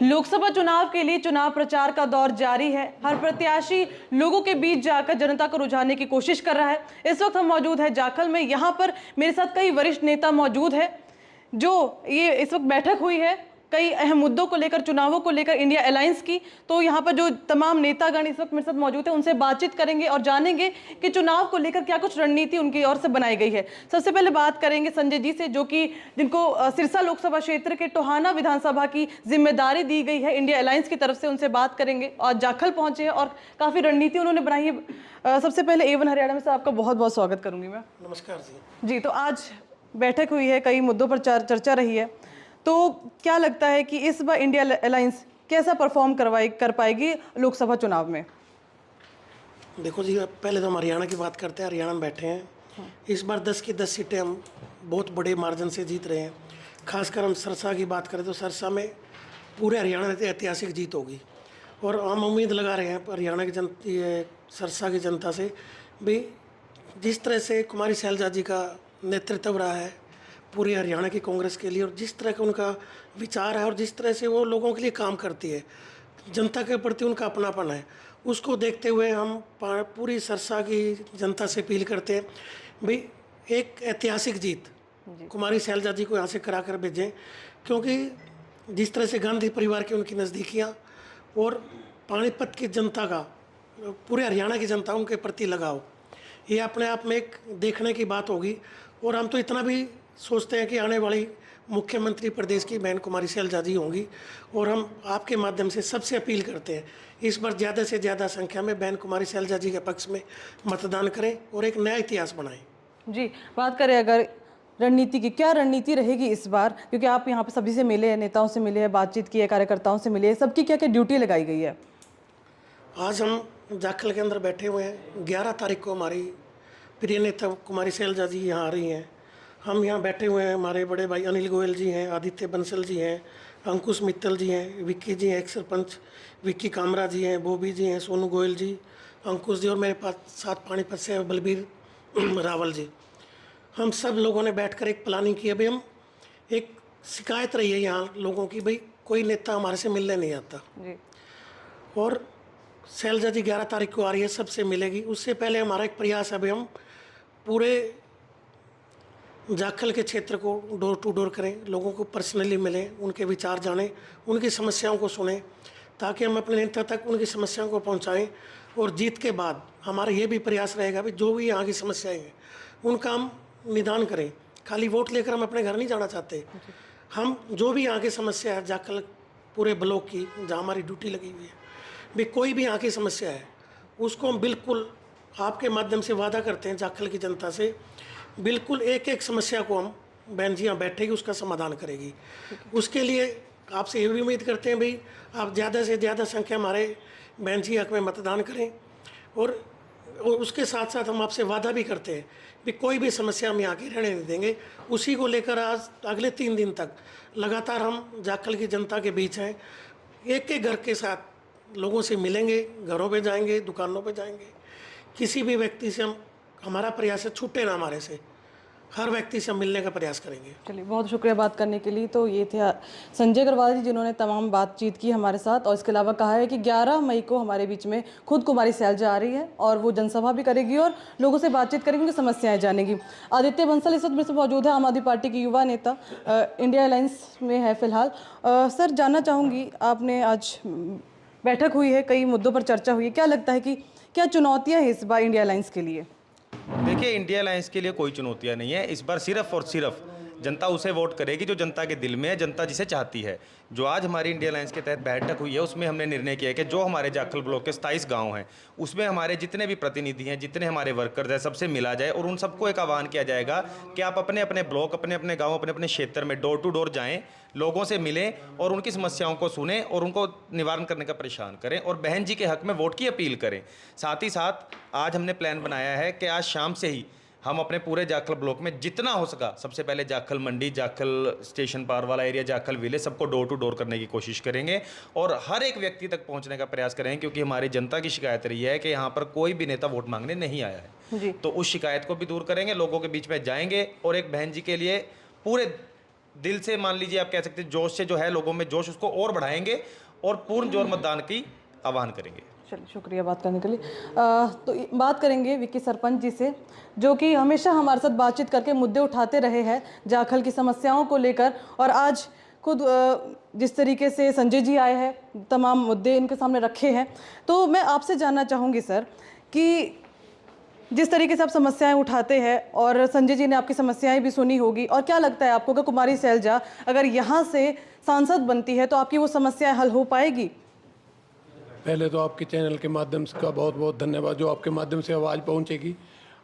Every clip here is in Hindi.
लोकसभा चुनाव के लिए चुनाव प्रचार का दौर जारी है। हर प्रत्याशी लोगों के बीच जाकर जनता को रुझाने की कोशिश कर रहा है। इस वक्त हम मौजूद है जाखल में। यहाँ पर मेरे साथ कई वरिष्ठ नेता मौजूद है जो ये इस वक्त बैठक हुई है कई अहम मुद्दों को लेकर, चुनावों को लेकर, इंडिया अलायंस की। तो यहाँ पर जो तमाम नेतागण इस वक्त मेरे साथ मौजूद है, उनसे बातचीत करेंगे और जानेंगे कि चुनाव को लेकर क्या कुछ रणनीति उनकी ओर से बनाई गई है। सबसे पहले बात करेंगे संजय जी से, जो कि जिनको सिरसा लोकसभा क्षेत्र के टोहाना विधानसभा की जिम्मेदारी दी गई है इंडिया अलायंस की तरफ से। उनसे बात करेंगे और जाखल पहुंचे हैं और काफ़ी रणनीति उन्होंने बनाई है। सबसे पहले A1 हरियाणा में से आपका बहुत बहुत स्वागत करूंगी मैं। नमस्कार जी। तो आज बैठक हुई है, कई मुद्दों पर चर्चा रही है, तो क्या लगता है कि इस बार इंडिया अलायंस कैसा परफॉर्म कर पाएगी लोकसभा चुनाव में? देखो जी, पहले तो हम हरियाणा की बात करते हैं। हरियाणा में बैठे हैं। इस बार 10 की 10 सीटें हम बहुत बड़े मार्जिन से जीत रहे हैं। खासकर हम सरसा की बात करें तो सरसा में पूरे हरियाणा में ऐतिहासिक जीत होगी और हम उम्मीद लगा रहे हैं हरियाणा की सरसा की जनता से भी। जिस तरह से कुमारी शैलजा जी का नेतृत्व रहा है पूरी हरियाणा की कांग्रेस के लिए, और जिस तरह का उनका विचार है और जिस तरह से वो लोगों के लिए काम करती है, जनता के प्रति उनका अपनापन है, उसको देखते हुए हम पूरी सरसा की जनता से अपील करते हैं भाई एक ऐतिहासिक जीत कुमारी शैलजा जी को यहाँ से करा कर भेजें। क्योंकि जिस तरह से गांधी परिवार की उनकी नज़दीकियाँ और पानीपत की जनता का, पूरे हरियाणा की जनता उनके प्रति लगाव, ये अपने आप में एक देखने की बात होगी। और हम तो इतना भी सोचते हैं कि आने वाली मुख्यमंत्री प्रदेश की बहन कुमारी शैलजा जी होंगी, और हम आपके माध्यम से सबसे अपील करते हैं इस बार ज़्यादा से ज़्यादा संख्या में बहन कुमारी शैलजा जी के पक्ष में मतदान करें और एक नया इतिहास बनाएं। जी, बात करें अगर रणनीति की, क्या रणनीति रहेगी इस बार? क्योंकि आप यहाँ पर सभी से मिले हैं, नेताओं से मिले हैं, बातचीत की है, कार्यकर्ताओं से मिले हैं, सबकी क्या क्या ड्यूटी लगाई गई है? आज हम जाखल के अंदर बैठे हुए हैं। 11 तारीख को हमारी प्रिय नेता कुमारी शैलजा जी यहाँ आ रही हैं। हम यहाँ बैठे हुए हैं। हमारे बड़े भाई अनिल गोयल जी हैं, आदित्य बंसल जी हैं, अंकुश मित्तल जी हैं, विक्की जी हैं, एक्स सरपंच विक्की कामरा जी हैं, बोबी जी हैं, सोनू गोयल जी, अंकुश जी, और मेरे पास साथ पानीपत से बलबीर रावल जी। हम सब लोगों ने बैठकर एक प्लानिंग की है। भाई हम एक शिकायत रही है यहाँ लोगों की, भाई कोई नेता हमारे से मिलने नहीं आता जी। और शैलजा जी 11 तारीख को आ रही है, सबसे मिलेगी। उससे पहले हमारा एक प्रयास है भाई हम पूरे जाखल के क्षेत्र को डोर टू डोर करें, लोगों को पर्सनली मिलें, उनके विचार जानें, उनकी समस्याओं को सुनें, ताकि हम अपने नेता तक उनकी समस्याओं को पहुंचाएं। और जीत के बाद हमारा ये भी प्रयास रहेगा भी जो भी यहाँ की समस्याएं हैं उनका हम निदान करें। खाली वोट लेकर हम अपने घर नहीं जाना चाहते। हम जो भी यहाँ की समस्या है जाखल पूरे ब्लॉक की, जहाँ हमारी ड्यूटी लगी हुई है, भी कोई भी यहाँ की समस्या है उसको हम बिल्कुल आपके माध्यम से वादा करते हैं जाखल की जनता से, बिल्कुल एक एक समस्या को हम बहन जी यहाँ बैठेगी उसका समाधान करेगी। उसके लिए आपसे ये भी उम्मीद करते हैं भाई आप ज़्यादा से ज़्यादा संख्या हमारे बहन जी हक में मतदान करें। और उसके साथ साथ हम आपसे वादा भी करते हैं कि कोई भी समस्या हम यहाँ की रहने नहीं देंगे। उसी को लेकर आज अगले 3 दिन तक लगातार हम जाखल की जनता के बीच हैं। एक एक घर के साथ लोगों से मिलेंगे, घरों पे जाएंगे, दुकानों पे जाएंगे, किसी भी व्यक्ति से हमारा प्रयास है छूटे ना, हमारे से हर व्यक्ति से हम मिलने का प्रयास करेंगे। चलिए, बहुत शुक्रिया बात करने के लिए। तो ये थे संजय अग्रवाल जी, जिन्होंने तमाम बातचीत की हमारे साथ, और इसके अलावा कहा है कि 11 मई को हमारे बीच में खुद कुमारी शैलजा आ रही है और वो जनसभा भी करेगी और लोगों से बातचीत करेगी, उनकी समस्याएं जानेगी। आदित्य बंसल इस वक्त मेरे से मौजूद है, आम आदमी पार्टी के युवा नेता, इंडिया अलायंस में है फिलहाल। सर, जानना चाहूँगी, आपने आज बैठक हुई है, कई मुद्दों पर चर्चा हुई है, क्या लगता है कि क्या चुनौतियाँ हैं इस बार इंडिया अलायंस के लिए? देखिए, इंडिया अलायंस के लिए कोई चुनौतियां नहीं है। इस बार सिर्फ और सिर्फ जनता उसे वोट करेगी जो जनता के दिल में है, जनता जिसे चाहती है। जो आज हमारी इंडिया अलायंस के तहत बैठक हुई है उसमें हमने निर्णय किया है कि जो हमारे जाखल ब्लॉक के 27 गांव हैं उसमें हमारे जितने भी प्रतिनिधि हैं, जितने हमारे वर्कर्स हैं, सबसे मिला जाए और उन सबको एक आह्वान किया जाएगा कि आप अपने अपने ब्लॉक, अपने अपने गाँव, अपने अपने क्षेत्र में डोर टू डोर जाएँ, लोगों से मिलें और उनकी समस्याओं को सुनें और उनको निवारण करने का परेशान करें और बहन जी के हक में वोट की अपील करें। साथ ही साथ आज हमने प्लान बनाया है कि आज शाम से ही हम अपने पूरे जाखल ब्लॉक में जितना हो सका, सबसे पहले जाखल मंडी, जाखल स्टेशन पार वाला एरिया, जाखल विलेज, सबको डोर टू डोर करने की कोशिश करेंगे और हर एक व्यक्ति तक पहुंचने का प्रयास करेंगे। क्योंकि हमारी जनता की शिकायत रही है कि यहाँ पर कोई भी नेता वोट मांगने नहीं आया है। तो उस शिकायत को भी दूर करेंगे, लोगों के बीच में जाएंगे और एक बहन जी के लिए पूरे दिल से मान लीजिए, आप कह सकते हैं जोश से जो है लोगों में जोश, उसको और बढ़ाएंगे और पूर्ण जोर मतदान की आह्वान करेंगे। चलिए, शुक्रिया बात करने के लिए। तो बात करेंगे विक्की सरपंच जी से, जो कि हमेशा हमारे साथ बातचीत करके मुद्दे उठाते रहे हैं जाखल की समस्याओं को लेकर, और आज खुद जिस तरीके से संजय जी आए हैं, तमाम मुद्दे इनके सामने रखे हैं। तो मैं आपसे जानना चाहूँगी सर कि जिस तरीके से आप समस्याएं उठाते हैं, और संजय जी ने आपकी समस्याएं भी सुनी होगी, और क्या लगता है आपको कि कुमारी सैलजा अगर यहाँ से सांसद बनती है तो आपकी वो समस्याएं हल हो पाएगी? पहले तो आपके चैनल के माध्यम से का बहुत बहुत धन्यवाद, जो आपके माध्यम से आवाज़ पहुंचेगी।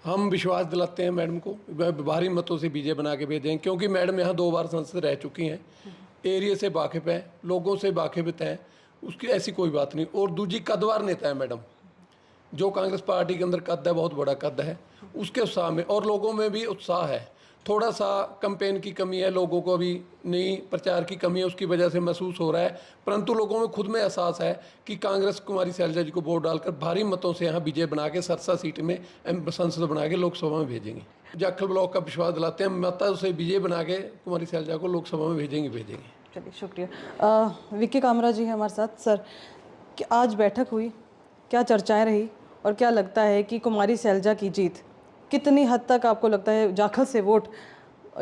हम विश्वास दिलाते हैं मैडम को, भारी मतों से बीजे बना के भेजें, क्योंकि मैडम यहाँ 2 बार संसद रह चुकी हैं, एरिया से वाकिफ है, लोगों से वाकिफ है, उसकी ऐसी कोई बात नहीं। और दूसरी कद्दावर नेता है मैडम, जो कांग्रेस पार्टी के अंदर कद है, बहुत बड़ा कद है, उसके उत्साह में और लोगों में भी उत्साह है। थोड़ा सा कैंपेन की कमी है, लोगों को अभी नई प्रचार की कमी है, उसकी वजह से महसूस हो रहा है, परंतु लोगों में खुद में एहसास है कि कांग्रेस कुमारी सैलजा जी को वोट डालकर भारी मतों से यहाँ विजय बना के सरसा सीट में संसद बना के लोकसभा में भेजेंगे। जाखल ब्लॉक का विश्वास दिलाते हैं, मतों से विजय बना के कुमारी सैलजा को लोकसभा में भेजेंगे। चलिए, शुक्रिया। विक्की कामरा जी है हमारे साथ। सर, कि आज बैठक हुई, क्या चर्चाएं रही, और क्या लगता है कि कुमारी सैलजा की जीत कितनी हद तक आपको लगता है जाखल से वोट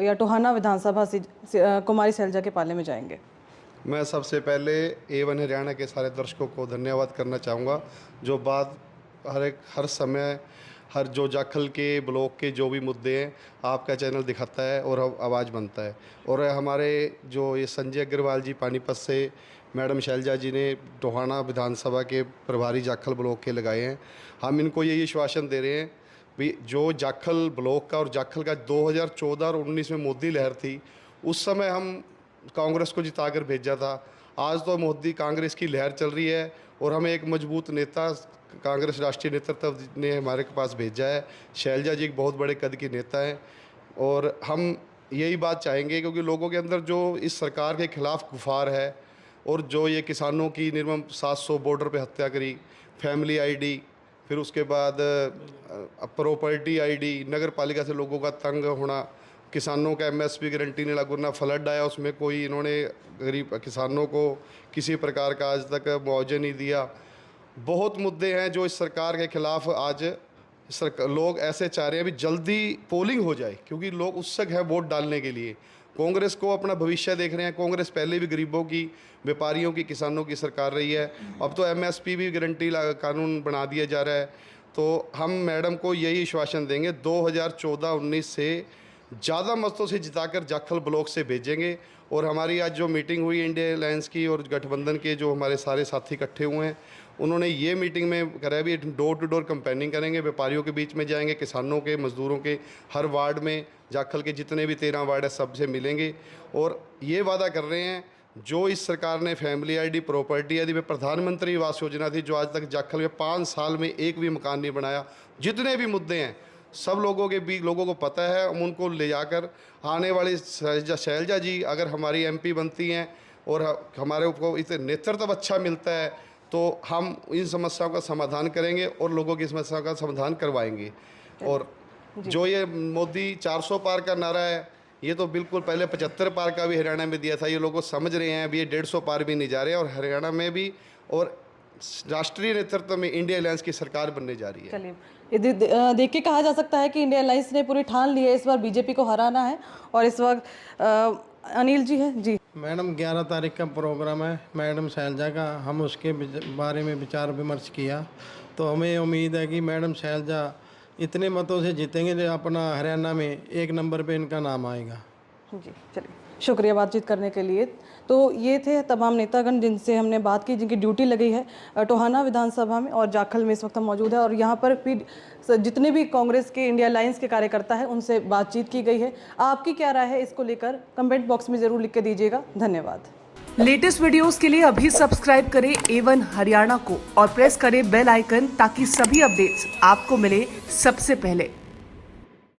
या टोहाना विधानसभा से कुमारी सैलजा के पाले में जाएंगे? मैं सबसे पहले A1 हरियाणा के सारे दर्शकों को धन्यवाद करना चाहूँगा, जो बात हर समय हर जो जाखल के ब्लॉक के जो भी मुद्दे हैं आपका चैनल दिखाता है और आवाज़ बनता है। और हमारे जो ये संजय अग्रवाल जी पानीपत से, मैडम शैलजा जी ने टोहाना विधानसभा के प्रभारी जाखल ब्लॉक के लगाए हैं। हम इनको यही आश्वासन दे रहे हैं भी जो जाखल ब्लॉक का और जाखल का 2014 और 19 में मोदी लहर थी, उस समय हम कांग्रेस को जिताकर भेजा था। आज तो मोदी कांग्रेस की लहर चल रही है और हमें एक मजबूत नेता कांग्रेस राष्ट्रीय नेतृत्व ने हमारे पास भेजा है। शैलजा जी एक बहुत बड़े कद की नेता हैं और हम यही बात चाहेंगे, क्योंकि लोगों के अंदर जो इस सरकार के खिलाफ गुफार है और जो ये किसानों की निर्मम 700 बॉर्डर पे हत्या करी, फैमिली आईडी, फिर उसके बाद प्रॉपर्टी आईडी, नगर पालिका से लोगों का तंग होना, किसानों का MSP गारंटी नहीं लागू ना, फ्लड आया उसमें कोई इन्होंने गरीब किसानों को किसी प्रकार का आज तक मुआवजा नहीं दिया। बहुत मुद्दे हैं जो इस सरकार के खिलाफ आज लोग ऐसे चाह रहे हैं भी जल्दी पोलिंग हो जाए, क्योंकि लोग उत्सुक हैं वोट डालने के लिए। कांग्रेस को अपना भविष्य देख रहे हैं। कांग्रेस पहले भी गरीबों की, व्यापारियों की, किसानों की सरकार रही है। अब तो MSP भी गारंटी कानून बना दिया जा रहा है। तो हम मैडम को यही आश्वासन देंगे, 2014-19 से ज़्यादा मतों से जिताकर जाखल ब्लॉक से भेजेंगे। और हमारी आज जो मीटिंग हुई इंडिया अलायंस की और गठबंधन के जो हमारे सारे साथी इकट्ठे हुए हैं, उन्होंने ये मीटिंग में करा भी डोर टू डोर कैंपेनिंग करेंगे, व्यापारियों के बीच में जाएंगे, किसानों के, मजदूरों के, हर वार्ड में, जाखल के जितने भी 13 वार्ड है सबसे मिलेंगे। और ये वादा कर रहे हैं, जो इस सरकार ने फैमिली आईडी, प्रॉपर्टी आदि में प्रधानमंत्री आवास योजना थी, जो आज तक जाखल में 5 साल में एक भी मकान नहीं बनाया, जितने भी मुद्दे हैं सब लोगों के बीच लोगों को पता है। हम उनको ले जाकर आने वाली शैलजा जी अगर हमारी MP बनती हैं और हमारे को इसे नेतृत्व अच्छा मिलता है, तो हम इन समस्याओं का समाधान करेंगे और लोगों की समस्याओं का समाधान करवाएंगे। और जो ये मोदी 400 पार का नारा है, ये तो बिल्कुल पहले 75 पार का भी हरियाणा में दिया था। ये लोग समझ रहे हैं अभी ये 150 पार भी नहीं जा रहे हैं, और हरियाणा में भी और राष्ट्रीय नेतृत्व में इंडिया अलायंस की सरकार बनने जा रही है। चलिए, ये देख के कहा जा सकता है कि इंडिया अलायंस ने पूरी ठान ली है इस बार बीजेपी को हराना है। और इस वक्त अनिल जी है जी। मैडम 11 तारीख का प्रोग्राम है मैडम शैलजा का, हम उसके बारे में विचार विमर्श किया, तो हमें उम्मीद है कि मैडम शैलजा इतने मतों से जीतेंगे जो अपना हरियाणा में 1 नंबर पे इनका नाम आएगा। जी, चलिए, शुक्रिया बातचीत करने के लिए। तो ये थे तमाम नेतागण जिनसे हमने बात की, जिनकी ड्यूटी लगी है टोहाना विधानसभा में और जाखल में इस वक्त हम मौजूद है। और यहाँ पर भी जितने भी कांग्रेस के, इंडिया अलायंस के कार्यकर्ता हैं, उनसे बातचीत की गई है। आपकी क्या राय है इसको लेकर कमेंट बॉक्स में ज़रूर लिख के दीजिएगा। धन्यवाद। लेटेस्ट वीडियोस के लिए अभी सब्सक्राइब करें A1 हरियाणा को और प्रेस करें बेल आइकन, ताकि सभी अपडेट्स आपको मिले सबसे पहले।